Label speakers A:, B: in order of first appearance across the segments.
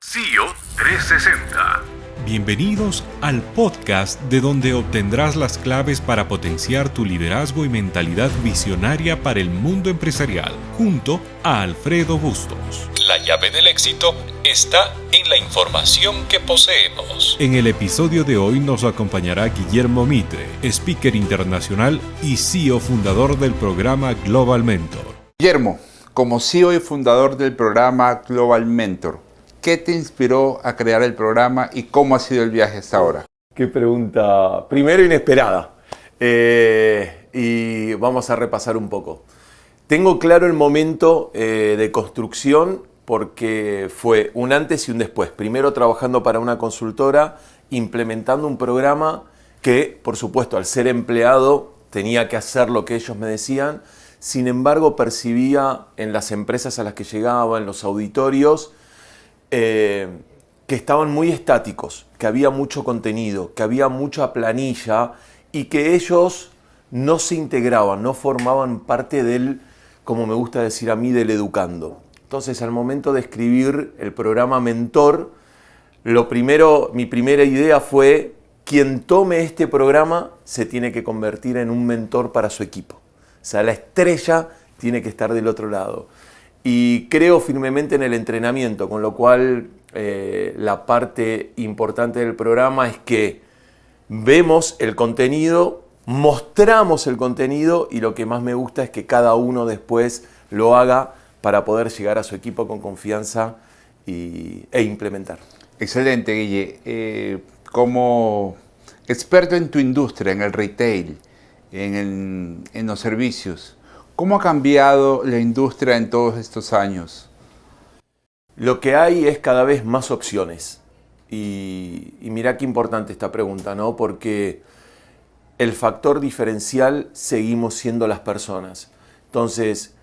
A: CEO 360.
B: Bienvenidos al podcast de donde obtendrás las claves para potenciar tu liderazgo y mentalidad visionaria para el mundo empresarial, junto a Alfredo Bustos.
C: La llave del éxito está en la información que poseemos.
B: En el episodio de hoy nos acompañará Guillermo Mitre, speaker internacional y CEO fundador del programa Global Mentor.
D: Guillermo, como CEO y fundador del programa Global Mentor, ¿qué te inspiró a crear el programa y cómo ha sido el viaje hasta ahora?
E: Qué pregunta, primero inesperada. Y vamos a repasar un poco. Tengo claro el momento de construcción porque fue un antes y un después. Primero trabajando para una consultora, implementando un programa que, por supuesto, al ser empleado tenía que hacer lo que ellos me decían. Sin embargo, percibía en las empresas a las que llegaba, en los auditorios, que estaban muy estáticos, que había mucho contenido, que había mucha planilla y que ellos no se integraban, no formaban parte del, como me gusta decir a mí, del educando. Entonces, al momento de escribir el programa Mentor, mi primera idea fue: quien tome este programa se tiene que convertir en un mentor para su equipo. O sea, la estrella tiene que estar del otro lado. Y creo firmemente en el entrenamiento, con lo cual la parte importante del programa es que vemos el contenido, mostramos el contenido y lo que más me gusta es que cada uno después lo haga para poder llegar a su equipo con confianza e implementar.
D: Excelente, Guille. Como experto en tu industria, en el retail, en los servicios, ¿cómo ha cambiado la industria en todos estos años?
E: Lo que hay es cada vez más opciones. Y mirá qué importante esta pregunta, ¿no? Porque el factor diferencial seguimos siendo las personas. Entonces,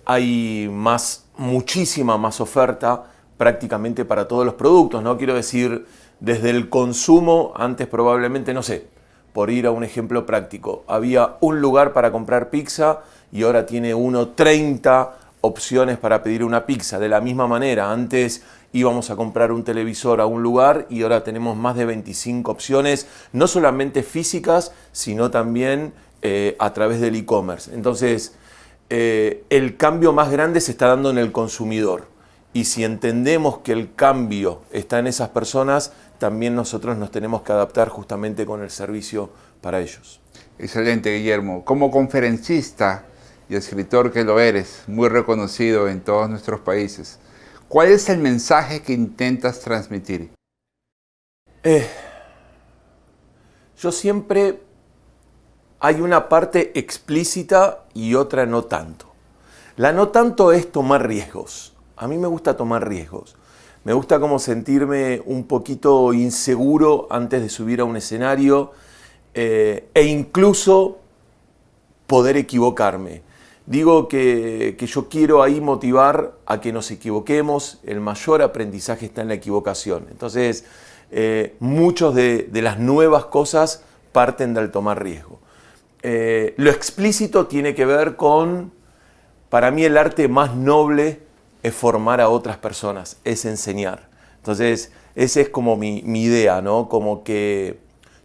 E: hay muchísima más oferta prácticamente para todos los productos, ¿no? Quiero decir, desde el consumo, antes probablemente, no sé, por ir a un ejemplo práctico, había un lugar para comprar pizza y ahora tiene 30 opciones para pedir una pizza. De la misma manera, antes íbamos a comprar un televisor a un lugar y ahora tenemos más de 25 opciones, no solamente físicas, sino también a través del e-commerce. Entonces, el cambio más grande se está dando en el consumidor. Y si entendemos que el cambio está en esas personas, también nosotros nos tenemos que adaptar justamente con el servicio para ellos.
D: Excelente, Guillermo. Como conferencista y escritor que lo eres, muy reconocido en todos nuestros países, ¿cuál es el mensaje que intentas transmitir?
E: Yo siempre hay una parte explícita y otra no tanto. La no tanto es tomar riesgos. A mí me gusta tomar riesgos. Me gusta como sentirme un poquito inseguro antes de subir a un escenario e incluso poder equivocarme. Digo que yo quiero ahí motivar a que nos equivoquemos. El mayor aprendizaje está en la equivocación. Entonces, muchos de las nuevas cosas parten del tomar riesgo. Lo explícito tiene que ver con, para mí, el arte más noble es formar a otras personas, es enseñar. Entonces, esa es como mi idea, ¿no? Como que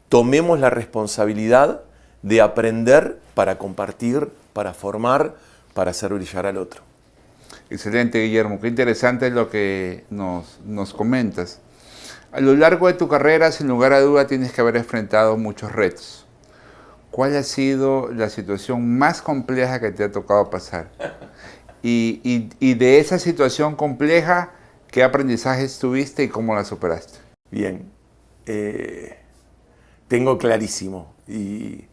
E: tomemos la responsabilidad de aprender para compartir, para formar, para hacer brillar al otro.
D: Excelente, Guillermo. Qué interesante es lo que nos comentas. A lo largo de tu carrera, sin lugar a duda, tienes que haber enfrentado muchos retos. ¿Cuál ha sido la situación más compleja que te ha tocado pasar? Y de esa situación compleja, ¿qué aprendizajes tuviste y cómo la superaste?
E: Bien, tengo clarísimo y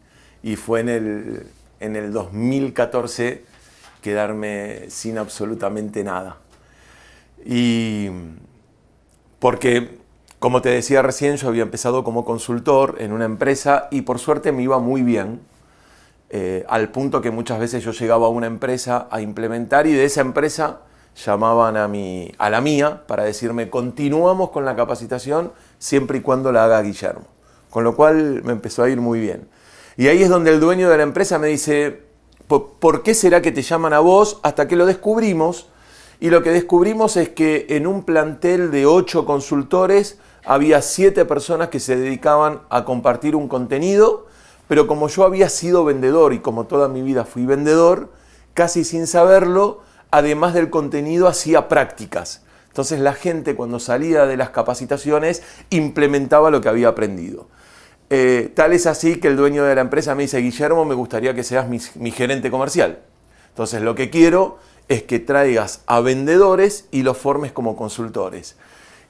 E: fue en el 2014 quedarme sin absolutamente nada. Y porque, como te decía recién, yo había empezado como consultor en una empresa y por suerte me iba muy bien. Al punto que muchas veces yo llegaba a una empresa a implementar y de esa empresa llamaban a la mía para decirme: continuamos con la capacitación siempre y cuando la haga Guillermo. Con lo cual me empezó a ir muy bien. Y ahí es donde el dueño de la empresa me dice: ¿por qué será que te llaman a vos? Hasta que lo descubrimos Y lo que descubrimos es que en un plantel de 8 consultores había 7 personas que se dedicaban a compartir un contenido, pero como yo había sido vendedor y como toda mi vida fui vendedor, casi sin saberlo, además del contenido hacía prácticas. Entonces la gente cuando salía de las capacitaciones implementaba lo que había aprendido. Tal es así que el dueño de la empresa me dice: Guillermo, me gustaría que seas mi gerente comercial. Entonces lo que quiero es que traigas a vendedores y los formes como consultores.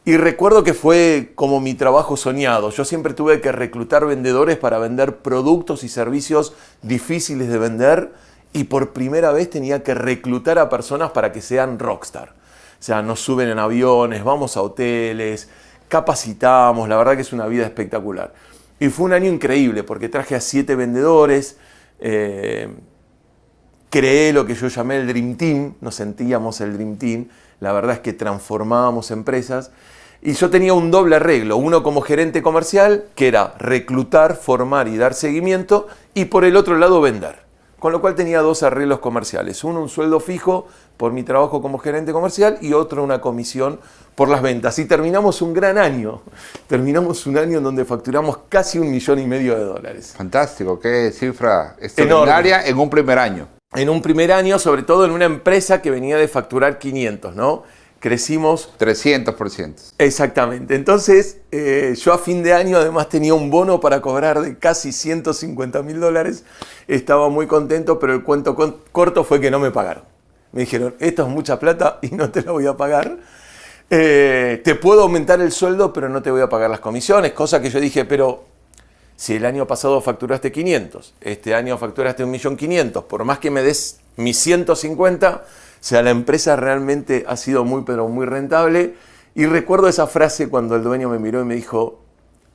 E: Y recuerdo que fue como mi trabajo soñado. Yo siempre tuve que reclutar vendedores para vender productos y servicios difíciles de vender, y por primera vez tenía que reclutar a personas para que sean rockstar. O sea, nos suben en aviones, vamos a hoteles, capacitamos, la verdad que es una vida espectacular. Y fue un año increíble porque traje a 7 vendedores, creé lo que yo llamé el Dream Team, nos sentíamos el Dream Team, la verdad es que transformábamos empresas. Y yo tenía un doble arreglo, uno como gerente comercial, que era reclutar, formar y dar seguimiento, y por el otro lado vender. Con lo cual tenía 2 arreglos comerciales, uno un sueldo fijo por mi trabajo como gerente comercial y otro una comisión por las ventas. Y terminamos un gran año, terminamos un año en donde facturamos casi $1,5 millones.
D: Fantástico, qué cifra extraordinaria. Enorme. En un primer año.
E: En un primer año, sobre todo en una empresa que venía de facturar 500, ¿no? Crecimos
D: 300%. Exactamente.
E: Entonces, yo a fin de año además tenía un bono para cobrar de casi $150,000. Estaba muy contento, pero el cuento corto fue que no me pagaron. Me dijeron: esto es mucha plata y no te la voy a pagar. Te puedo aumentar el sueldo, pero no te voy a pagar las comisiones. Cosa que yo dije: pero si el año pasado facturaste 500, este año facturaste 1.500.000, por más que me des mis 150, o sea, la empresa realmente ha sido muy, pero muy rentable. Y recuerdo esa frase cuando el dueño me miró y me dijo: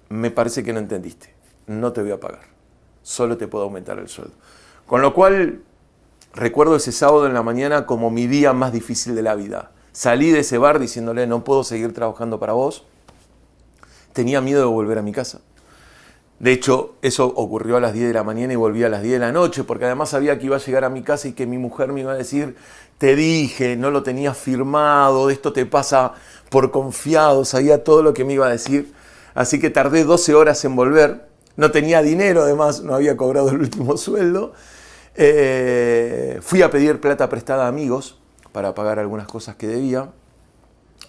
E: me parece que no entendiste, no te voy a pagar, solo te puedo aumentar el sueldo. Con lo cual, recuerdo ese sábado en la mañana como mi día más difícil de la vida. Salí de ese bar diciéndole: no puedo seguir trabajando para vos. Tenía miedo de volver a mi casa. De hecho, eso ocurrió a las 10 de la mañana y volví a las 10 de la noche, porque además sabía que iba a llegar a mi casa y que mi mujer me iba a decir: te dije, no lo tenías firmado, esto te pasa por confiado, sabía todo lo que me iba a decir. Así que tardé 12 horas en volver, no tenía dinero, además no había cobrado el último sueldo. Fui a pedir plata prestada a amigos para pagar algunas cosas que debía,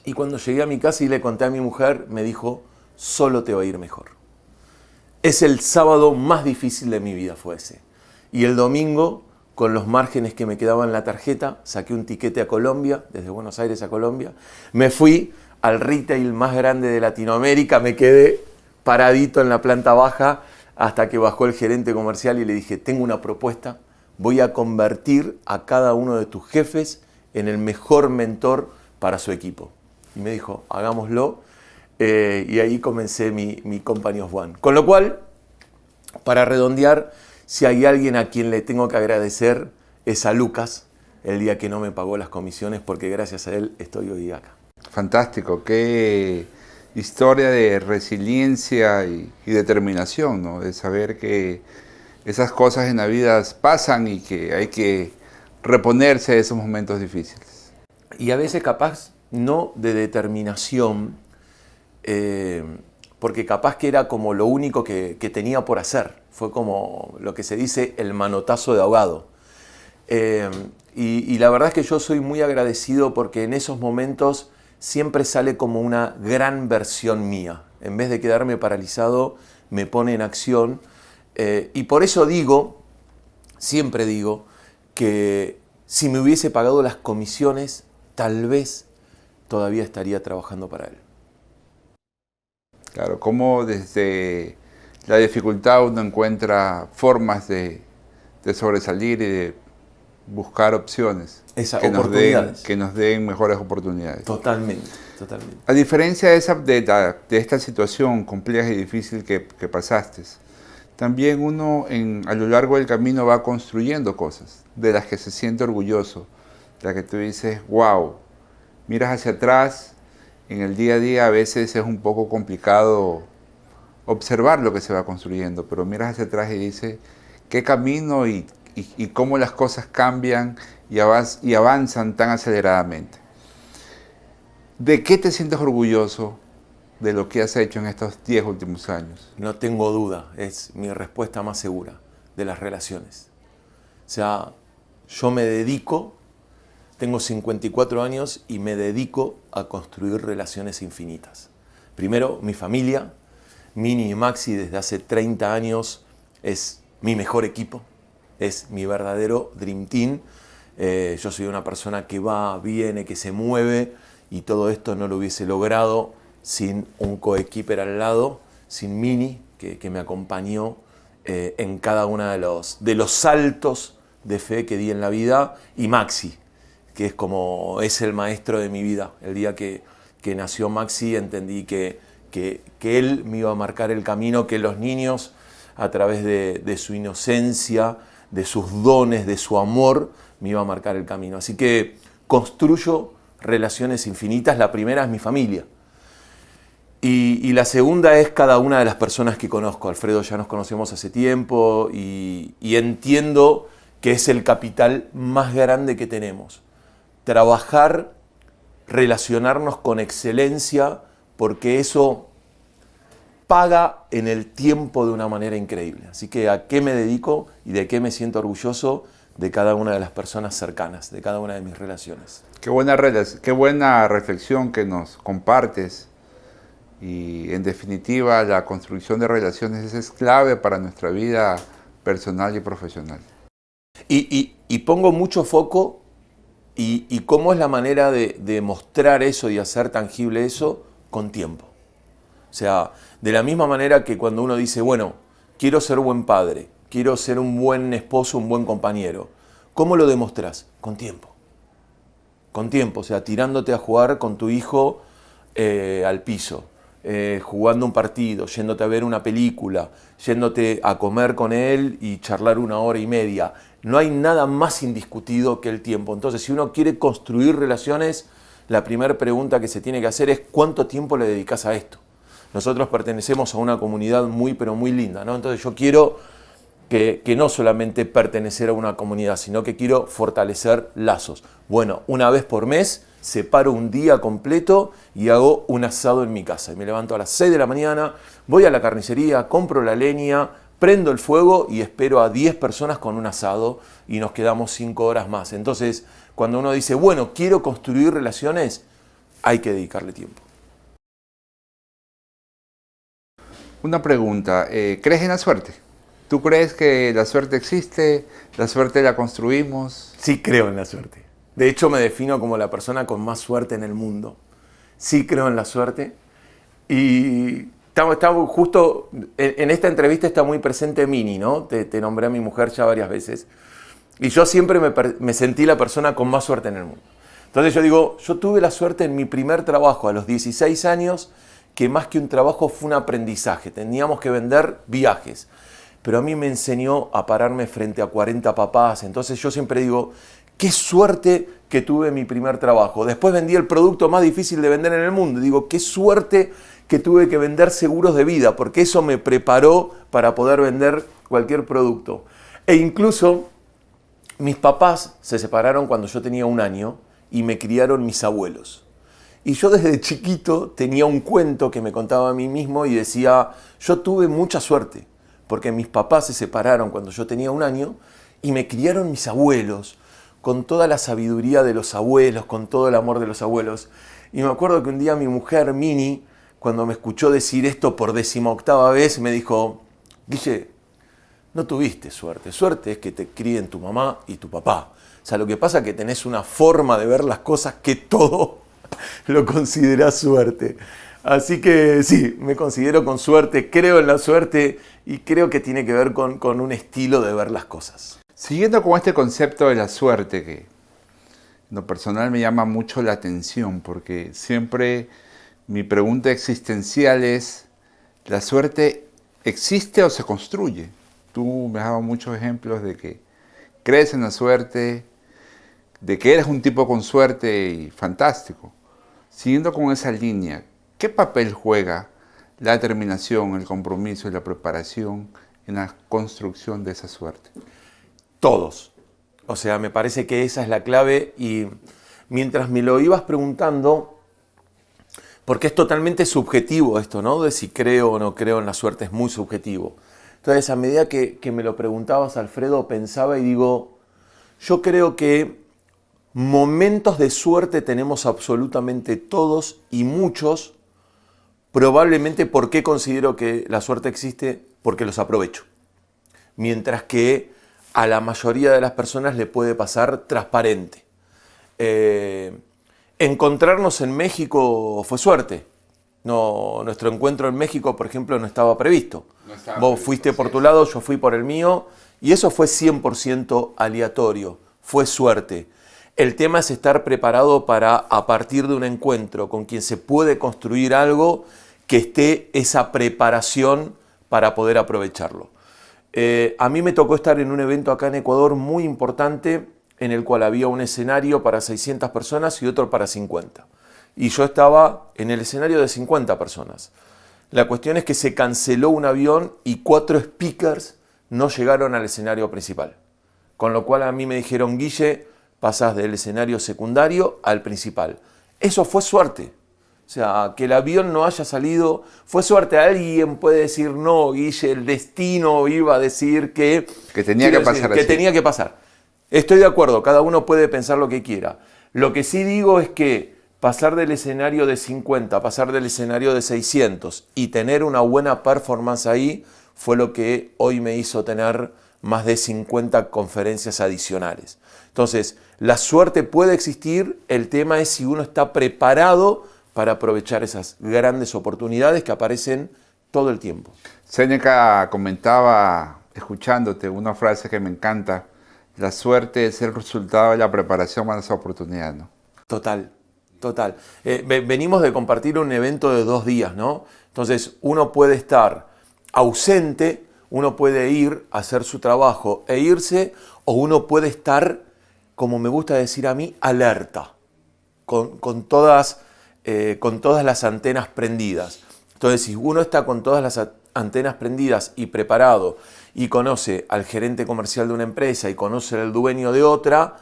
E: y cuando llegué a mi casa y le conté a mi mujer, me dijo: solo te va a ir mejor. Es el sábado más difícil de mi vida, fue ese. Y el domingo, con los márgenes que me quedaban en la tarjeta, saqué un tiquete a Colombia, desde Buenos Aires a Colombia. Me fui al retail más grande de Latinoamérica, me quedé paradito en la planta baja hasta que bajó el gerente comercial y le dije: tengo una propuesta, voy a convertir a cada uno de tus jefes en el mejor mentor para su equipo. Y me dijo: hagámoslo. Y ahí comencé mi Company of One. Con lo cual, para redondear, si hay alguien a quien le tengo que agradecer, es a Lucas, el día que no me pagó las comisiones, porque gracias a él estoy hoy acá.
D: Fantástico, qué historia de resiliencia y determinación, ¿no? De saber que esas cosas en la vida pasan y que hay que reponerse de esos momentos difíciles.
E: Y a veces capaz no de determinación, porque capaz que era como lo único que tenía por hacer. Fue como lo que se dice el manotazo de ahogado. Y la verdad es que yo soy muy agradecido porque en esos momentos siempre sale como una gran versión mía. En vez de quedarme paralizado, me pone en acción. Y por eso digo, siempre digo, que si me hubiese pagado las comisiones, tal vez todavía estaría trabajando para él.
D: Claro, cómo desde la dificultad uno encuentra formas de sobresalir y de buscar opciones que nos den mejores oportunidades.
E: Totalmente, totalmente.
D: A diferencia de esta situación compleja y difícil que pasaste, también uno a lo largo del camino va construyendo cosas de las que se siente orgulloso, de las que tú dices: wow, miras hacia atrás. En el día a día a veces es un poco complicado observar lo que se va construyendo, pero miras hacia atrás y dices: qué camino y cómo las cosas cambian y avanzan tan aceleradamente. ¿De qué te sientes orgulloso de lo que has hecho en estos 10 últimos años?
E: No tengo duda, es mi respuesta más segura, de las relaciones. O sea, yo me dedico, tengo 54 años y me dedico a construir relaciones infinitas. Primero, mi familia, Mini y Maxi desde hace 30 años es mi mejor equipo, es mi verdadero Dream Team. Yo soy una persona que va, viene, que se mueve y todo esto no lo hubiese logrado sin un coequiper al lado, sin Mini, que me acompañó en cada uno de los saltos de fe que di en la vida, y Maxi, que es el maestro de mi vida. El día que nació Maxi entendí que él me iba a marcar el camino, que los niños, a través de su inocencia, de sus dones, de su amor, me iba a marcar el camino. Así que construyo relaciones infinitas. La primera es mi familia. Y la segunda es cada una de las personas que conozco. Alfredo, ya nos conocemos hace tiempo y entiendo que es el capital más grande que tenemos. Trabajar, relacionarnos con excelencia, porque eso paga en el tiempo de una manera increíble. Así que ¿a qué me dedico y de qué me siento orgulloso? De cada una de las personas cercanas, de cada una de mis relaciones.
D: Qué buena reflexión que nos compartes. Y en definitiva, la construcción de relaciones es clave para nuestra vida personal y profesional.
E: Y pongo mucho foco y cómo es la manera de mostrar eso y hacer tangible eso con tiempo. O sea, de la misma manera que cuando uno dice, bueno, quiero ser buen padre, quiero ser un buen esposo, un buen compañero. ¿Cómo lo demostrás? Con tiempo. Con tiempo, o sea, tirándote a jugar con tu hijo al piso, jugando un partido, yéndote a ver una película, yéndote a comer con él y charlar 1 hora y media. No hay nada más indiscutido que el tiempo. Entonces, si uno quiere construir relaciones, la primera pregunta que se tiene que hacer es ¿cuánto tiempo le dedicas a esto? Nosotros pertenecemos a una comunidad muy, pero muy linda, ¿no? Entonces yo quiero que no solamente pertenecer a una comunidad, sino que quiero fortalecer lazos. Bueno, una vez por mes separo un día completo y hago un asado en mi casa. Y me levanto a las 6 de la mañana, voy a la carnicería, compro la leña, prendo el fuego y espero a 10 personas con un asado y nos quedamos 5 horas más. Entonces, cuando uno dice, bueno, quiero construir relaciones, hay que dedicarle tiempo.
D: Una pregunta, ¿crees en la suerte? ¿Tú crees que la suerte existe? ¿La suerte la construimos?
E: Sí creo en la suerte. De hecho, me defino como la persona con más suerte en el mundo. Sí creo en la suerte. Y estamos justo, en esta entrevista está muy presente Mini, ¿no? Te nombré a mi mujer ya varias veces. Y yo siempre me sentí la persona con más suerte en el mundo. Entonces yo digo, yo tuve la suerte en mi primer trabajo a los 16 años, que más que un trabajo fue un aprendizaje. Teníamos que vender viajes. Pero a mí me enseñó a pararme frente a 40 papás. Entonces yo siempre digo, qué suerte que tuve mi primer trabajo. Después vendí el producto más difícil de vender en el mundo. Digo, qué suerte que tuve que vender seguros de vida, porque eso me preparó para poder vender cualquier producto. E incluso mis papás se separaron cuando yo tenía 1 año y me criaron mis abuelos. Y yo desde chiquito tenía un cuento que me contaba a mí mismo y decía, yo tuve mucha suerte, porque mis papás se separaron cuando yo tenía 1 año y me criaron mis abuelos, con toda la sabiduría de los abuelos, con todo el amor de los abuelos. Y me acuerdo que un día mi mujer, Mini, cuando me escuchó decir esto por 18ª vez, me dijo, Guille, no tuviste suerte. Suerte es que te críen tu mamá y tu papá. O sea, lo que pasa es que tenés una forma de ver las cosas que todo lo considerás suerte. Así que sí, me considero con suerte, creo en la suerte y creo que tiene que ver con un estilo de ver las cosas.
D: Siguiendo con este concepto de la suerte, que en lo personal me llama mucho la atención, porque siempre mi pregunta existencial es, ¿la suerte existe o se construye? Tú me has dado muchos ejemplos de que crees en la suerte, de que eres un tipo con suerte y fantástico. Siguiendo con esa línea, ¿qué papel juega la determinación, el compromiso y la preparación en la construcción de esa suerte?
E: Todos. O sea, me parece que esa es la clave y mientras me lo ibas preguntando, Porque es totalmente subjetivo esto, ¿no? De si creo o no creo en la suerte, es muy subjetivo. Entonces, a medida que me lo preguntabas, Alfredo, pensaba y digo, yo creo que momentos de suerte tenemos absolutamente todos y muchos. Probablemente, ¿por qué considero que la suerte existe? Porque los aprovecho. Mientras que a la mayoría de las personas le puede pasar transparente. Encontrarnos en México fue suerte. No, nuestro encuentro en México, por ejemplo, no estaba previsto. Vos fuiste por tu lado, yo fui por el mío, y eso fue 100% aleatorio, fue suerte. El tema es estar preparado para, a partir de un encuentro con quien se puede construir algo, que esté esa preparación para poder aprovecharlo. A mí me tocó estar en un evento acá en Ecuador muy importante, en el cual había un escenario para 600 personas y otro para 50. Y yo estaba en el escenario de 50 personas. La cuestión es que se canceló un avión y 4 speakers no llegaron al escenario principal. Con lo cual a mí me dijeron, Guille, pasás del escenario secundario al principal. Eso fue suerte. O sea, que el avión no haya salido, fue suerte. Alguien puede decir, no, Guille, el destino iba a decir que
D: tenía que pasar así.
E: Que tenía que pasar. Estoy de acuerdo, cada uno puede pensar lo que quiera. Lo que sí digo es que pasar del escenario de 50, pasar del escenario de 600 y tener una buena performance ahí fue lo que hoy me hizo tener más de 50 conferencias adicionales. Entonces, la suerte puede existir, el tema es si uno está preparado para aprovechar esas grandes oportunidades que aparecen todo el tiempo.
D: Séneca comentaba, escuchándote, una frase que me encanta: la suerte es el resultado de la preparación para esa oportunidad, ¿no?
E: Total. Venimos de compartir un evento de 2 días, ¿no? Entonces, uno puede estar ausente, uno puede ir a hacer su trabajo e irse, o uno puede estar, como me gusta decir a mí, alerta, con todas las antenas prendidas. Entonces, si uno está con todas las antenas prendidas y preparado, y conoce al gerente comercial de una empresa y conoce al dueño de otra,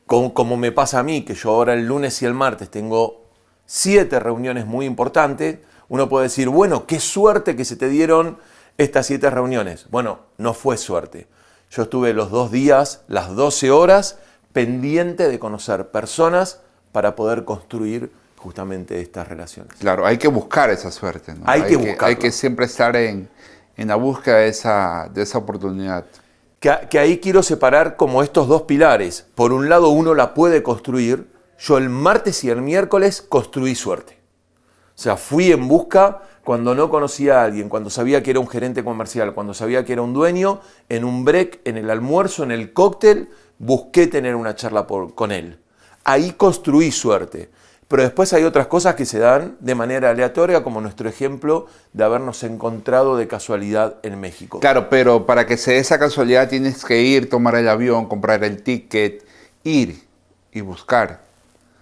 E: como me pasa a mí, que yo ahora el lunes y el martes tengo 7 reuniones muy importantes, uno puede decir, bueno, qué suerte que se te dieron estas 7 reuniones. Bueno, no fue suerte. Yo estuve los 2 días, las 12 horas, pendiente de conocer personas para poder construir justamente estas relaciones.
D: Claro, hay que buscar esa suerte, ¿no?
E: Hay que
D: siempre estar en la búsqueda de esa oportunidad.
E: Que ahí quiero separar como estos 2 pilares. Por un lado uno la puede construir. Yo el martes y el miércoles construí suerte. O sea, fui en busca cuando no conocía a alguien, cuando sabía que era un gerente comercial, cuando sabía que era un dueño, en un break, en el almuerzo, en el cóctel, busqué tener una charla con él. Ahí construí suerte. Pero después hay otras cosas que se dan de manera aleatoria, como nuestro ejemplo de habernos encontrado de casualidad en México.
D: Claro, pero para que se dé esa casualidad tienes que ir, tomar el avión, comprar el ticket, ir y buscar.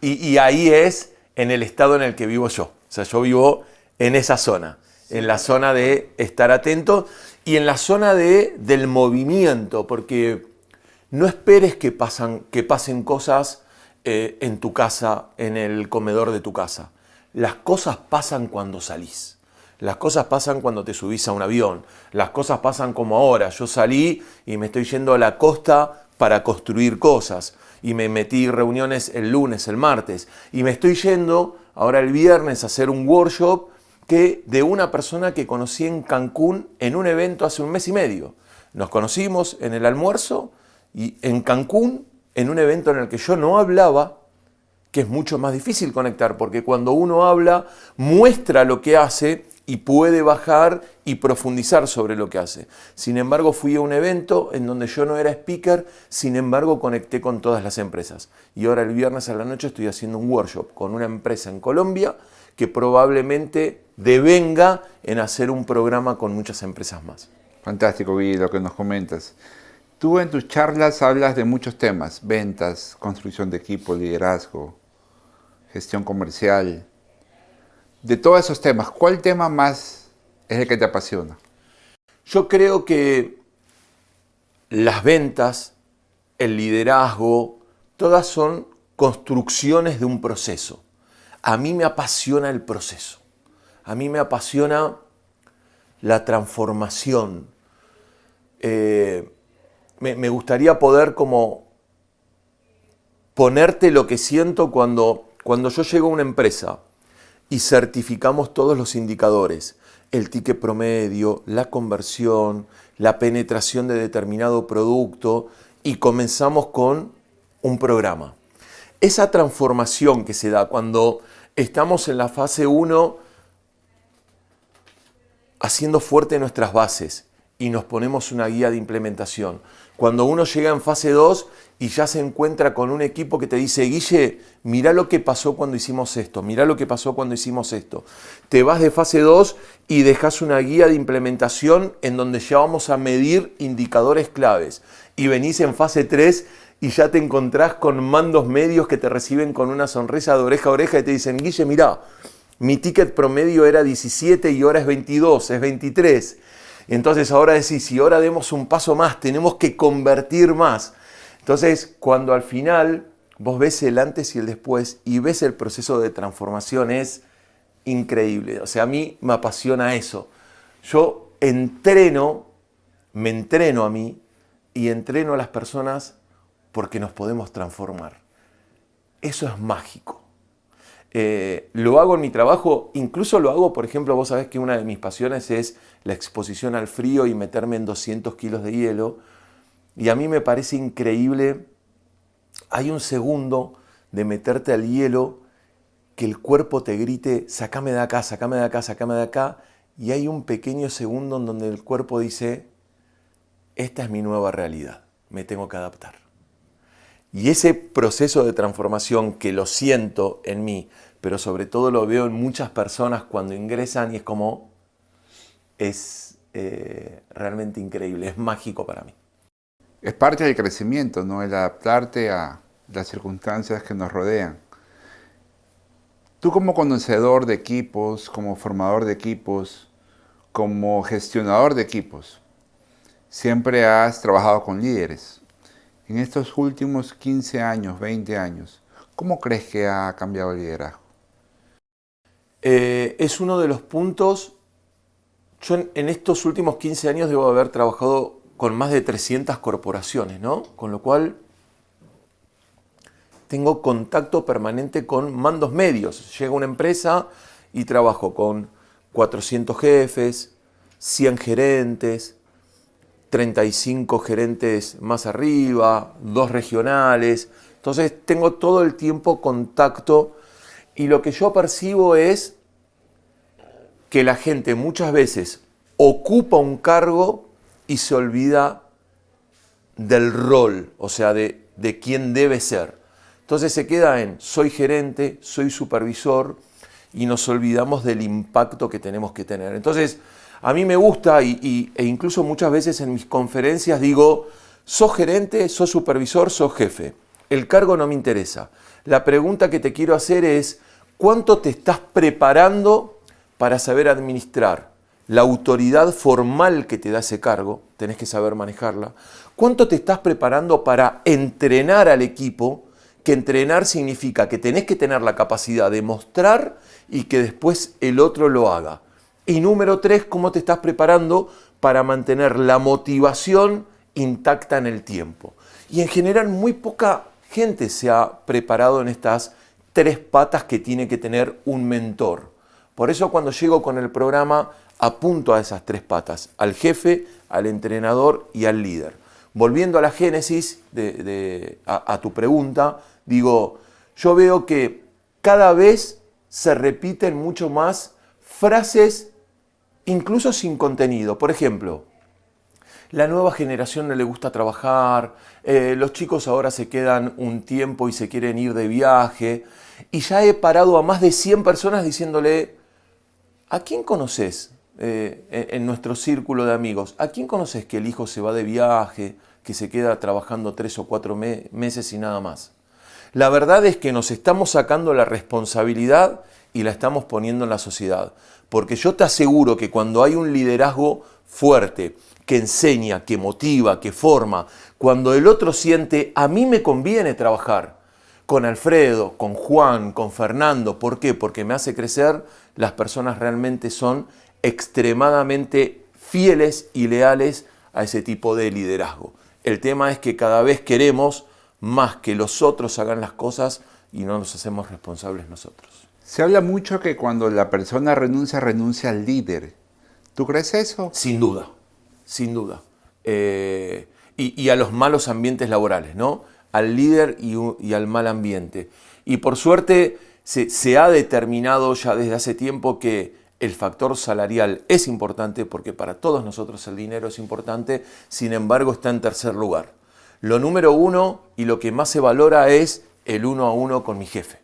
E: Y ahí es en el estado en el que vivo yo. O sea, yo vivo en esa zona, en la zona de estar atento y en la zona del movimiento, porque no esperes que pasen cosas en tu casa, en el comedor de tu casa. Las cosas pasan cuando salís. Las cosas pasan cuando te subís a un avión. Las cosas pasan como ahora. Yo salí y me estoy yendo a la costa para construir cosas. Y me metí reuniones el lunes, el martes. Y me estoy yendo ahora el viernes a hacer un workshop de una persona que conocí en Cancún en un evento hace 1 mes y medio. Nos conocimos en el almuerzo y en Cancún, en un evento en el que yo no hablaba, que es mucho más difícil conectar, porque cuando uno habla, muestra lo que hace y puede bajar y profundizar sobre lo que hace. Sin embargo, fui a un evento en donde yo no era speaker, sin embargo, conecté con todas las empresas. Y ahora el viernes a la noche estoy haciendo un workshop con una empresa en Colombia que probablemente devenga en hacer un programa con muchas empresas más.
D: Fantástico, Guille, lo que nos comentas. Tú en tus charlas hablas de muchos temas: ventas, construcción de equipo, liderazgo, gestión comercial. De todos esos temas, ¿cuál tema más es el que te apasiona?
E: Yo creo que las ventas, el liderazgo, todas son construcciones de un proceso. A mí me apasiona el proceso. A mí me apasiona la transformación. Me gustaría poder como ponerte lo que siento cuando yo llego a una empresa y certificamos todos los indicadores, el ticket promedio, la conversión, la penetración de determinado producto y comenzamos con un programa. Esa transformación que se da cuando estamos en la fase 1 haciendo fuerte nuestras bases y nos ponemos una guía de implementación. Cuando uno llega en fase 2 y ya se encuentra con un equipo que te dice, Guille, mirá lo que pasó cuando hicimos esto, mirá lo que pasó cuando hicimos esto. Te vas de fase 2 y dejas una guía de implementación en donde ya vamos a medir indicadores claves. Y venís en fase 3 y ya te encontrás con mandos medios que te reciben con una sonrisa de oreja a oreja y te dicen, Guille, mirá, mi ticket promedio era 17 y ahora es 22, es 23. Entonces ahora decís, si ahora demos un paso más, tenemos que convertir más. Entonces, cuando al final vos ves el antes y el después y ves el proceso de transformación, es increíble. O sea, a mí me apasiona eso. Yo me entreno a mí y entreno a las personas porque nos podemos transformar. Eso es mágico. Lo hago en mi trabajo, incluso lo hago, por ejemplo, vos sabés que una de mis pasiones es la exposición al frío y meterme en 200 kilos de hielo. Y a mí me parece increíble, hay un segundo de meterte al hielo que el cuerpo te grite, sácame de acá, sácame de acá, sácame de acá. Y hay un pequeño segundo en donde el cuerpo dice, esta es mi nueva realidad, me tengo que adaptar. Y ese proceso de transformación que lo siento en mí, pero sobre todo lo veo en muchas personas cuando ingresan y es como, es realmente increíble, es mágico para mí.
D: Es parte del crecimiento, ¿no? El adaptarte a las circunstancias que nos rodean. Tú como conocedor de equipos, como formador de equipos, como gestionador de equipos, siempre has trabajado con líderes. En estos últimos 15 años, 20 años, ¿cómo crees que ha cambiado el liderazgo?
E: Es uno de los puntos. Yo en estos últimos 15 años debo haber trabajado con más de 300 corporaciones, ¿no? Con lo cual tengo contacto permanente con mandos medios. Llega una empresa y trabajo con 400 jefes, 100 gerentes, 35 gerentes más arriba, 2 regionales. Entonces tengo todo el tiempo contacto y lo que yo percibo es que la gente muchas veces ocupa un cargo y se olvida del rol, o sea, de quién debe ser. Entonces se queda en soy gerente, soy supervisor y nos olvidamos del impacto que tenemos que tener. Entonces, a mí me gusta e incluso muchas veces en mis conferencias digo, sos gerente, sos supervisor, sos jefe. El cargo no me interesa. La pregunta que te quiero hacer es, ¿cuánto te estás preparando para saber administrar la autoridad formal que te da ese cargo? Tenés que saber manejarla. ¿Cuánto te estás preparando para entrenar al equipo? Que entrenar significa que tenés que tener la capacidad de mostrar y que después el otro lo haga. Y número 3, ¿cómo te estás preparando para mantener la motivación intacta en el tiempo? Y en general muy poca gente se ha preparado en estas 3 patas que tiene que tener un mentor. Por eso cuando llego con el programa apunto a esas 3 patas, al jefe, al entrenador y al líder. Volviendo a la génesis a tu pregunta, digo, yo veo que cada vez se repiten mucho más frases incluso sin contenido. Por ejemplo, la nueva generación no le gusta trabajar, los chicos ahora se quedan un tiempo y se quieren ir de viaje. Y ya he parado a más de 100 personas diciéndole, ¿a quién conoces en nuestro círculo de amigos? ¿A quién conoces que el hijo se va de viaje, que se queda trabajando 3 o 4 meses y nada más? La verdad es que nos estamos sacando la responsabilidad y la estamos poniendo en la sociedad. Porque yo te aseguro que cuando hay un liderazgo fuerte, que enseña, que motiva, que forma, cuando el otro siente, a mí me conviene trabajar, con Alfredo, con Juan, con Fernando. ¿Por qué? Porque me hace crecer. Las personas realmente son extremadamente fieles y leales a ese tipo de liderazgo. El tema es que cada vez queremos más que los otros hagan las cosas y no nos hacemos responsables nosotros.
D: Se habla mucho que cuando la persona renuncia al líder. ¿Tú crees eso?
E: Sin duda, sin duda. Y a los malos ambientes laborales, ¿no? Al líder y al mal ambiente. Y por suerte se ha determinado ya desde hace tiempo que el factor salarial es importante porque para todos nosotros el dinero es importante, sin embargo está en tercer lugar. Lo número uno y lo que más se valora es el 1 a 1 con mi jefe.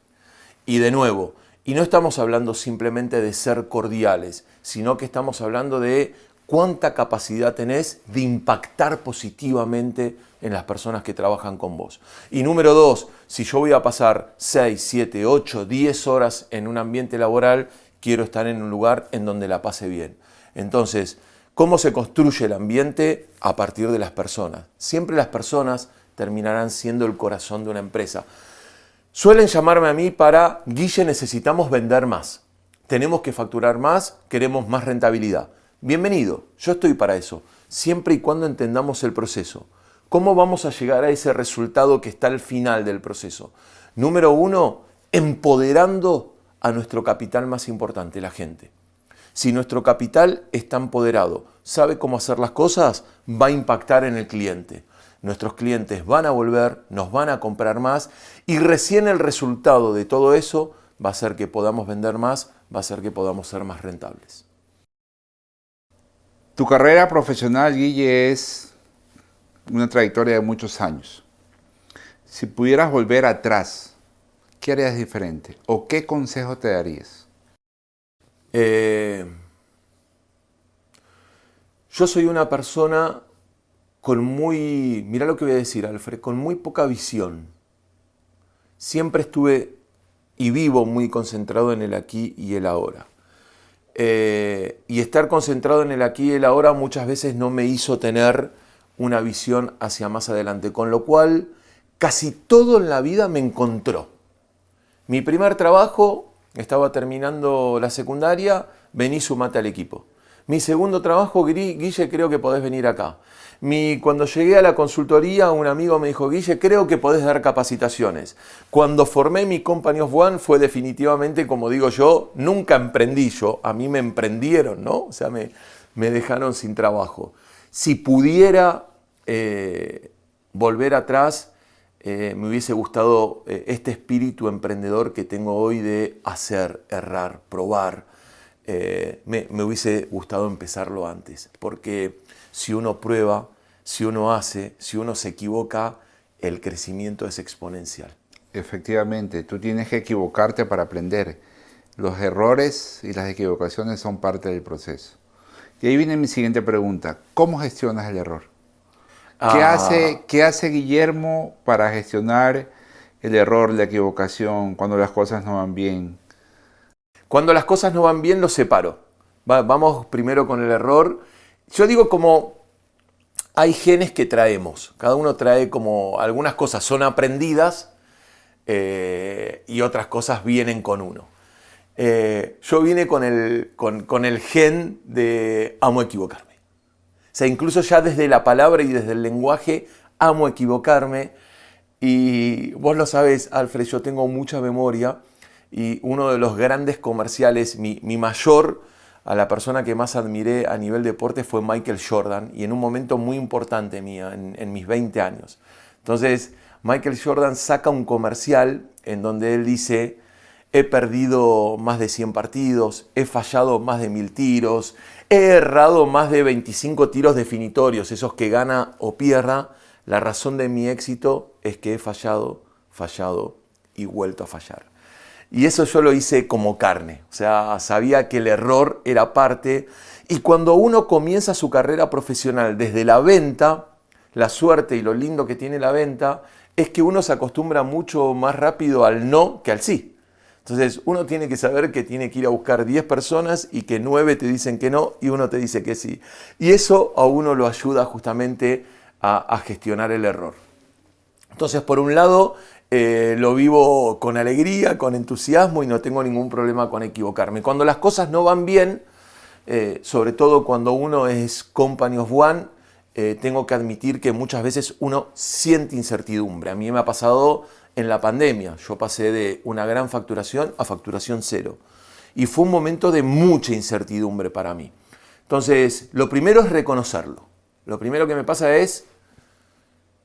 E: Y de nuevo, y no estamos hablando simplemente de ser cordiales, sino que estamos hablando de cuánta capacidad tenés de impactar positivamente en las personas que trabajan con vos. Y número dos, si yo voy a pasar 6, 7, 8, 10 horas en un ambiente laboral, quiero estar en un lugar en donde la pase bien. Entonces, ¿cómo se construye el ambiente? A partir de las personas. Siempre las personas terminarán siendo el corazón de una empresa. Suelen llamarme a mí para, Guille, necesitamos vender más. Tenemos que facturar más, queremos más rentabilidad. Bienvenido, yo estoy para eso, siempre y cuando entendamos el proceso. ¿Cómo vamos a llegar a ese resultado que está al final del proceso? Número uno, empoderando a nuestro capital más importante, la gente. Si nuestro capital está empoderado, sabe cómo hacer las cosas, va a impactar en el cliente. Nuestros clientes van a volver, nos van a comprar más y recién el resultado de todo eso va a hacer que podamos vender más, va a hacer que podamos ser más rentables.
D: Tu carrera profesional, Guille, es una trayectoria de muchos años. Si pudieras volver atrás, ¿qué harías diferente? ¿O qué consejo te darías?
E: Yo soy una persona mirá lo que voy a decir, Alfred, con muy poca visión. Siempre estuve y vivo muy concentrado en el aquí y el ahora. Y estar concentrado en el aquí y el ahora muchas veces no me hizo tener una visión hacia más adelante, con lo cual casi todo en la vida me encontró. Mi primer trabajo, estaba terminando la secundaria, vení, sumate al equipo. Mi segundo trabajo, Guille, creo que podés venir acá. Cuando llegué a la consultoría, un amigo me dijo, Guille, creo que podés dar capacitaciones. Cuando formé mi Company of One fue definitivamente, como digo yo, nunca emprendí yo, a mí me emprendieron, ¿no? O sea, me dejaron sin trabajo. Si pudiera volver atrás, me hubiese gustado este espíritu emprendedor que tengo hoy de hacer, errar, probar. Me hubiese gustado empezarlo antes, porque si uno prueba, si uno hace, si uno se equivoca, el crecimiento es exponencial.
D: Efectivamente, tú tienes que equivocarte para aprender. Los errores y las equivocaciones son parte del proceso. Y ahí viene mi siguiente pregunta. ¿Cómo gestionas el error? ¿Qué hace Guillermo para gestionar el error, la equivocación, cuando las cosas no van bien?
E: Cuando las cosas no van bien, los separo. Vamos primero con el error. Yo digo como hay genes que traemos. Cada uno trae como algunas cosas son aprendidas y otras cosas vienen con uno. Yo vine con el gen de amo equivocarme. O sea, incluso ya desde la palabra y desde el lenguaje amo equivocarme. Y vos lo sabés, Alfred, yo tengo mucha memoria. Y uno de los grandes comerciales, mi mayor, a la persona que más admiré a nivel deporte fue Michael Jordan, y en un momento muy importante mía, en mis 20 años. Entonces, Michael Jordan saca un comercial en donde él dice, he perdido más de 100 partidos, he fallado más de 1000 tiros, he errado más de 25 tiros definitorios, esos que gana o pierda. La razón de mi éxito es que he fallado y vuelto a fallar. Y eso yo lo hice como carne, o sea, sabía que el error era parte. Y cuando uno comienza su carrera profesional desde la venta, la suerte y lo lindo que tiene la venta es que uno se acostumbra mucho más rápido al no que al sí. Entonces uno tiene que saber que tiene que ir a buscar 10 personas y que 9 te dicen que no y uno te dice que sí. Y eso a uno lo ayuda justamente a gestionar el error. Entonces, por un lado, lo vivo con alegría, con entusiasmo y no tengo ningún problema con equivocarme. Cuando las cosas no van bien, sobre todo cuando uno es company of one, tengo que admitir que muchas veces uno siente incertidumbre. A mí me ha pasado en la pandemia. Yo pasé de una gran facturación a facturación cero. Y fue un momento de mucha incertidumbre para mí. Entonces, lo primero es reconocerlo. Lo primero que me pasa es,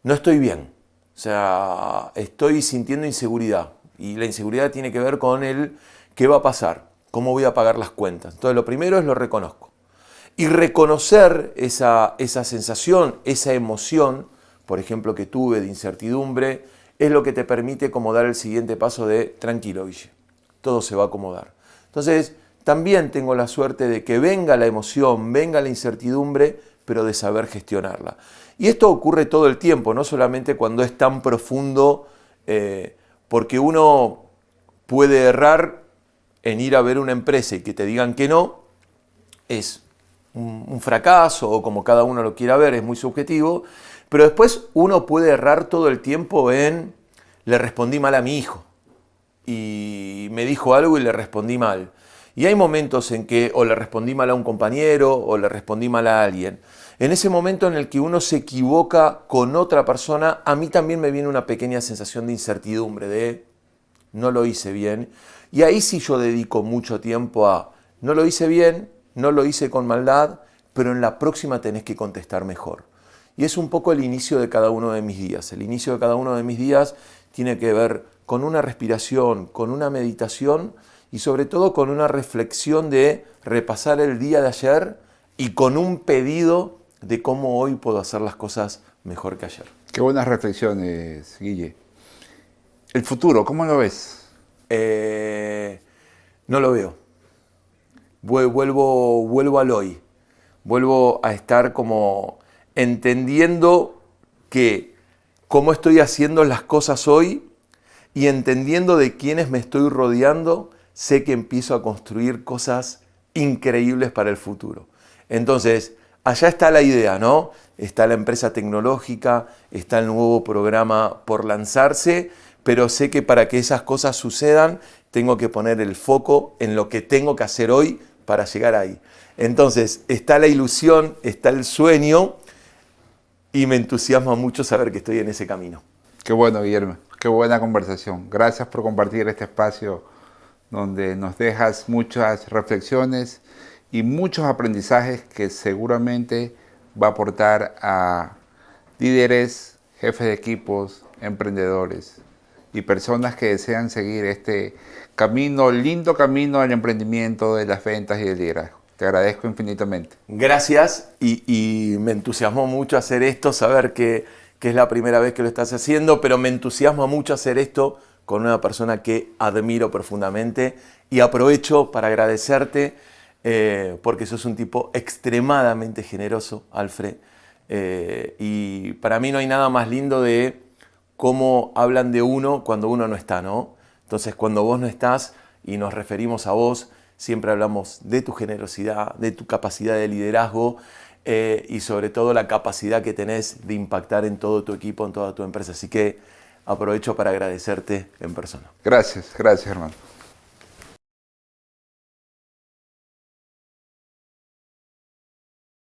E: no estoy bien. O sea, estoy sintiendo inseguridad. Y la inseguridad tiene que ver con el qué va a pasar, cómo voy a pagar las cuentas. Entonces, lo primero es lo reconozco. Y reconocer esa sensación, esa emoción, por ejemplo, que tuve de incertidumbre, es lo que te permite como dar el siguiente paso de tranquilo, Guille, todo se va a acomodar. Entonces, también tengo la suerte de que venga la emoción, venga la incertidumbre, pero de saber gestionarla. Y esto ocurre todo el tiempo, no solamente cuando es tan profundo, porque uno puede errar en ir a ver una empresa y que te digan que no, es un fracaso o como cada uno lo quiera ver, es muy subjetivo, pero después uno puede errar todo el tiempo en le respondí mal a mi hijo y me dijo algo y le respondí mal. Y hay momentos en que o le respondí mal a un compañero o le respondí mal a alguien. En ese momento en el que uno se equivoca con otra persona, a mí también me viene una pequeña sensación de incertidumbre, de no lo hice bien. Y ahí sí yo dedico mucho tiempo a no lo hice bien, no lo hice con maldad, pero en la próxima tenés que contestar mejor. Y es un poco el inicio de cada uno de mis días. El inicio de cada uno de mis días tiene que ver con una respiración, con una meditación y sobre todo con una reflexión de repasar el día de ayer y con un pedido de cómo hoy puedo hacer las cosas mejor que ayer.
D: Qué buenas reflexiones, Guille. El futuro, ¿cómo lo ves?
E: No lo veo. Vuelvo al hoy. Vuelvo a estar como entendiendo que cómo estoy haciendo las cosas hoy y entendiendo de quiénes me estoy rodeando, sé que empiezo a construir cosas increíbles para el futuro. Entonces, allá está la idea, ¿no? Está la empresa tecnológica, está el nuevo programa por lanzarse, pero sé que para que esas cosas sucedan, tengo que poner el foco en lo que tengo que hacer hoy para llegar ahí. Entonces, está la ilusión, está el sueño y me entusiasma mucho saber que estoy en ese camino.
D: Qué bueno, Guillermo. Qué buena conversación. Gracias por compartir este espacio donde nos dejas muchas reflexiones y muchos aprendizajes que seguramente va a aportar a líderes, jefes de equipos, emprendedores y personas que desean seguir este camino, lindo camino al emprendimiento, de las ventas y del liderazgo. Te agradezco infinitamente.
E: Gracias y me entusiasmó mucho hacer esto, saber que es la primera vez que lo estás haciendo, pero me entusiasma mucho hacer esto con una persona que admiro profundamente y aprovecho para agradecerte porque sos un tipo extremadamente generoso, Alfred, y para mí no hay nada más lindo de cómo hablan de uno cuando uno no está, ¿no? Entonces, cuando vos no estás y nos referimos a vos, siempre hablamos de tu generosidad, de tu capacidad de liderazgo y sobre todo la capacidad que tenés de impactar en todo tu equipo, en toda tu empresa. Así que aprovecho para agradecerte en persona.
D: Gracias, hermano.